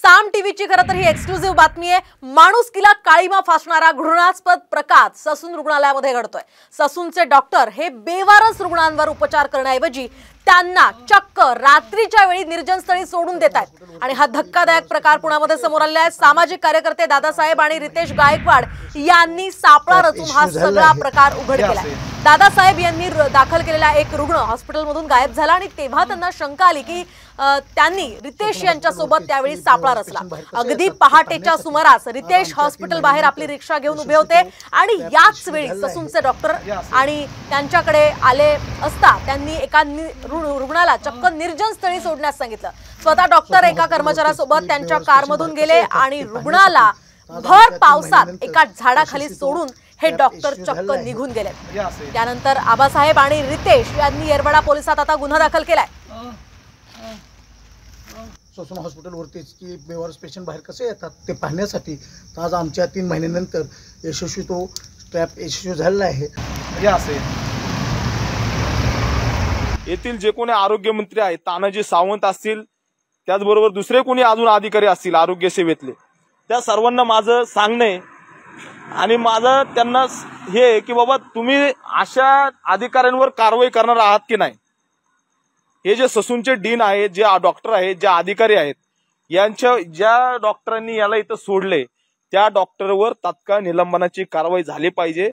साम टीव्हीची खरं तर ही एक्सक्लुझिव्ह बातमी आहे। माणुसकीला काळीमा फासणारा घृणास्पद प्रकार ससून रुग्णालयामध्ये घडतोय। ससूनचे डॉक्टर हे बेवारस रुग्णांवर उपचार करण्याऐवजी त्यांना चक्क रात्रीच्या वेळी निर्जन स्थळी सोडून देत आहेत आणि हा धक्कादायक प्रकार पुण्यामध्ये समोर आला आहे। सामाजिक कार्यकर्ते दादासाहेब आणि रितेश गायकवाड यांनी सापळा रचून हा सगळा प्रकार उघड केला। दादासाहेब यांनी दाखल केलेला एक रुग्ण हॉस्पिटलमधून गायब झाला आणि तेव्हा त्यांना शंका आली की त्यांनी रितेश यांच्या सोबत त्यावेळी सापळा रचला। अगदी पहाटेच्या सुमारास रितेश हॉस्पिटल बाहेर आपली रिक्षा घेऊन उभे होते आणि याच वेळी ससूनचे डॉक्टर आणि त्यांच्याकडे आले असता त्यांनी एका रुग्णाला चक्क निर्जन स्थळी सोडण्यास सांगितलं। स्वतः डॉक्टर एका कर्मचाऱ्यासोबत त्यांच्या कारमधून गेले आणि रुग्णाला भर पावसात एका झाडाखाली सोडून हे डॉक्टर चक्क निघून गेले। त्यानंतर आबासाहेब आणि रितेश यांनी येरवडा पोलिसात आता गुन्हा दाखल केलाय। ससून हॉस्पिटलवरतीच की बेवारस पेशंट बाहेर कसे येतात ते पाहण्यासाठी आज आमच्या 3 महिन्यानंतर यशस्वी तो ट्रॅप यशस्वी झालेला आहे। येथील जे कोणी आरोग्य मंत्री आहेत तानाजी सावंत असतील त्याचबरोबर दुसरे कोणी अजून अधिकारी असतील आरोग्य सेवेतले त्या सर्वांना माझं सांगणे आणि माझं त्यांना हे की बाबा तुम्ही अशा अधिकाऱ्यांवर कारवाई करणार आहात की नाही। हे जे ससूनचे डीन आहेत जे डॉक्टर आहेत जे अधिकारी आहेत यांच्या ज्या डॉक्टरांनी याला इथं सोडले त्या डॉक्टरवर तात्काळ निलंबनाची कारवाई झाली पाहिजे।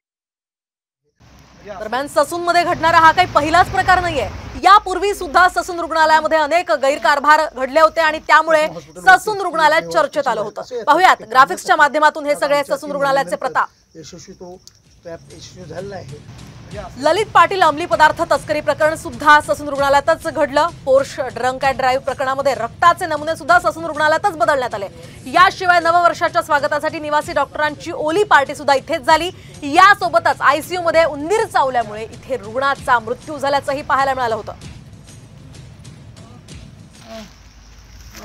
दरम्यान ससून मध्ये घडणारा हा काही पहिलाच प्रकार नाहीये। यापूर्वी सुद्धा ससून रुग्णालयामध्ये अनेक गैरकारभार घडले होते आणि त्यामुळे ससून रुग्णालय चर्चेत आलं होतं। पाहूयात ग्राफिक्सच्या माध्यमातून हे सगळे ससून रुग्णालयाचे प्रताप। यशस्वी तो ट्रॅप यशस्वी झालेला आहे। ललित पाटील अंमली पदार्थ तस्करी प्रकरण सुद्धा ससून रुग्णालयातच घडलं। पोर्श ड्रंक अँड ड्राईव्ह प्रकरणामध्ये रक्ताचे नमुने सुद्धा ससून रुग्णालयातच बदलण्यात आले। याशिवाय नववर्षाच्या स्वागतासाठी निवासी डॉक्टरांची ओली पार्टी सुद्धा इथेच झाली। यासोबतच आयसीयू मध्ये उंदीर चावल्यामुळे इथे रुग्णाचा मृत्यू झाल्याचंही पाहायला मिळालं होतं।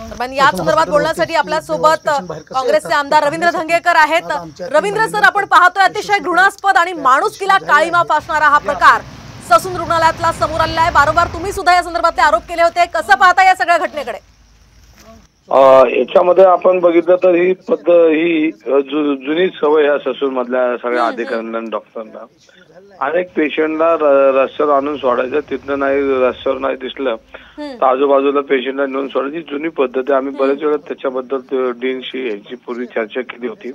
दरम्यान या संदर्भात बोलण्यासाठी आपल्या सोबत काँग्रेसचे आमदार रवींद्र धंगेकर आहेत। रवींद्र सर, आपण पाहतोय अतिशय घृणास्पद आणि माणुसकीला काळीमा फासणारा हा प्रकार ससून रुग्णालयातला समोर आलेला आहे। वारंवार तुम्ही सुद्धा या संदर्भातले आरोप केले होते, कसं पाहता या सगळ्या घटनेकडे? याच्यामध्ये आपण बघितलं तर ही पद्धत ही जुनी सवय आहे ससून मधल्या सगळ्या अधिकाऱ्यांना डॉक्टरांना। अनेक पेशंटला रस्त्यावर आणून सोडायचं, तिथनं नाही रस्त्यावर नाही दिसलं तर आजूबाजूला पेशंटला नेऊन सोडायची जुनी पद्धत आहे। आम्ही बरेच वेळा त्याच्याबद्दल डीनशी ह्याची पूर्वी चर्चा केली होती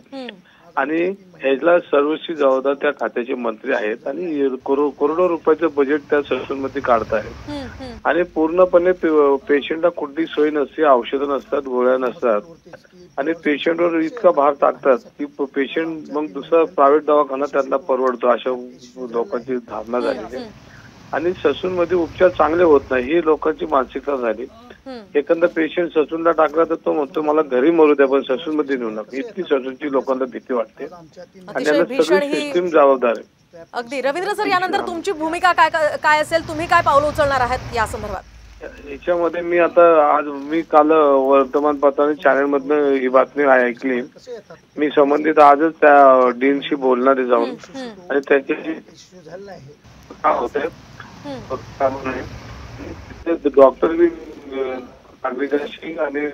आणि ह्याला सर्वस्वी जबाबदार त्या खात्याचे मंत्री आहेत आणि करोडो रुपयाचं बजेट त्या ससून मध्ये काढतायत आणि पूर्णपणे पेशंटला कुठली सोय नसते, औषधं नसतात, गोळ्या नसतात आणि पेशंटवर इतका भार टाकतात की पेशंट मग दुसरा प्रायव्हेट दवाखाना त्यांना परवडतो अशा लोकांची धारणा झालेली आहे आणि ससून मध्ये उपचार चांगले होत नाही ही लोकांची मानसिकता झाली। एखादा पेशंट ससूनला टाकला तर तो म्हणतो मला घरी मरू द्या पण ससून मध्ये नेऊ नका, इतकी ससूनची लोकांना भीती वाटते आणि याला सगळी सिस्टीम जबाबदार आहे। अगदी रवींद्र सर, यानंतर तुमची भूमिका काय असेल, तुम्ही काय पावलं उचलणार आहात या संदर्भात? याच्यामध्ये मी आता आज मी काल वर्तमानपत्राने चॅनल मधनं ही बातमी ऐकली। मी संबंधित आजच त्या डीनशी बोलणार आहे जाऊन आणि त्याच्याशी काय होते डॉक्टर बी नागरिकांशी आणि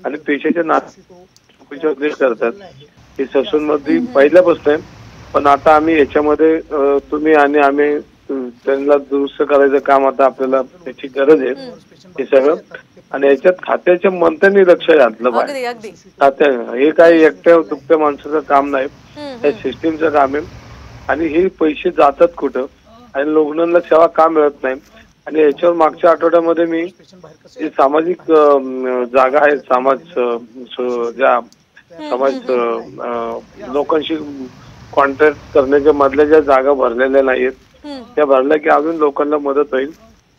आणि पेशंटच्या नाचुकीचा उद्देश करतात हे ससून मध्ये पहिल्यापासून आहे पण आता आम्ही याच्यामध्ये तुम्ही आणि आम्ही त्यांना दुरुस्त करायचं काम आता आपल्याला त्याची गरज आहे हे सगळं आणि याच्यात खात्याच्या मंत्र्यांनी लक्ष घातलं पाहिजे। खात्या हे काही एकट्या दुकट्या माणसाचं काम नाही, हे सिस्टीमचं काम आहे आणि हे पैसे जातात कुठं आणि रुग्णांना सेवा का मिळत नाही आणि याच्यावर मागच्या आठवड्यामध्ये मी जे सामाजिक जागा आहेत ज्या समाज लोकांशी कॉन्टॅक्ट करण्याच्या मधल्या ज्या जागा भरलेल्या नाहीत त्या भरल्या की अजून लोकांना मदत होईल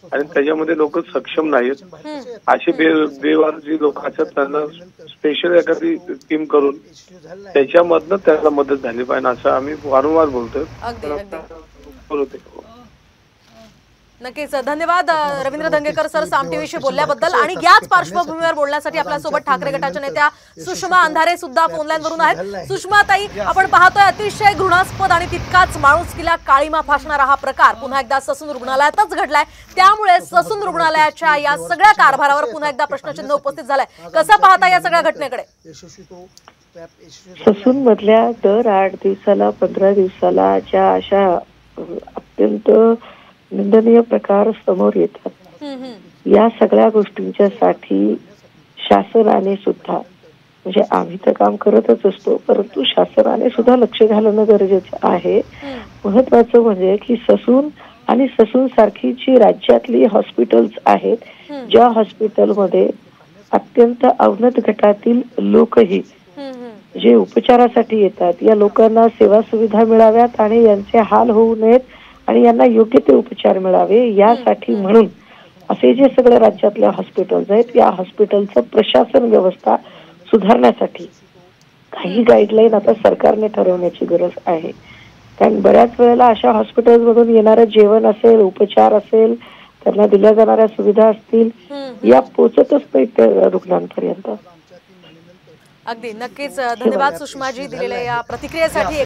आणि त्याच्यामध्ये लोक सक्षम नाहीत अशी बेवार जी लोक असतात त्यांना स्पेशल एखादी टीम करून त्याच्यामधनं त्यांना मदत झाली पाहिजे असं आम्ही वारंवार बोलतोय। नक्कीच धन्यवाद रवींद्र धंगेकर सर साम टीव्हीशी बोलल्याबद्दल. आणि याच पार्श्वभूमीवर बोलण्यासाठी आपल्यासोबत ठाकरे गटाच्या नेत्या सुषमा अंधारे सुद्धा फोनलाईन वरून आहेत. सुषमा ताई, आपण पाहतोय अतिशय घृणास्पद आणि तितकाच माणुसकीला काळीमा फासणारा हा प्रकार पुन्हा एकदा ससून रुग्णालयातच घडलाय. त्यामुळे ससून रुग्णालयाच्या या सगळ्या कारभारावर पुन्हा एकदा प्रश्नचिन्ह उपस्थित झालंय. कसं पाहता या सगळ्या घटनेकडे? ससून मधल्या दर 8 दिवसाला 15 दिवसाला ज्या अशा अत्यंत निंदनीय प्रकार समोर येतात, या सगळ्या गोष्टींच्यासाठी शासनाने सुद्धा, म्हणजे आम्ही तर काम करतच असतो, परंतु शासनाने सुद्धा लक्ष घालणं गरजेचं आहे. महत्वाचं म्हणजे की ससून आणि ससून सारखी जी राज्यातली हॉस्पिटल्स आहेत, ज्या हॉस्पिटलमध्ये अत्यंत अवनत गटातील लोकही जे उपचारासाठी येतात, या लोकांना सेवा सुविधा मिळाव्यात आणि यांचे हाल होऊ नयेत आणि यांना योग्य ते उपचार मिळावे, यासाठी म्हणून असे जे सगळे राज्यातले हॉस्पिटल्स आहेत, या हॉस्पिटलचं प्रशासन व्यवस्था सुधारण्यासाठी काही गाईडलाईन आता सरकारने ठरवण्याची गरज आहे. कारण बऱ्याच वेळेला अशा हॉस्पिटल्समधून येणारं जेवण असेल, उपचार असेल, त्यांना दिल्या जाणाऱ्या सुविधा असतील, या पोचतच नाहीत रुग्णांपर्यंत. अगदी नक्कीच धन्यवाद सुषमाजी दिलेल्या या प्रतिक्रियेसाठी.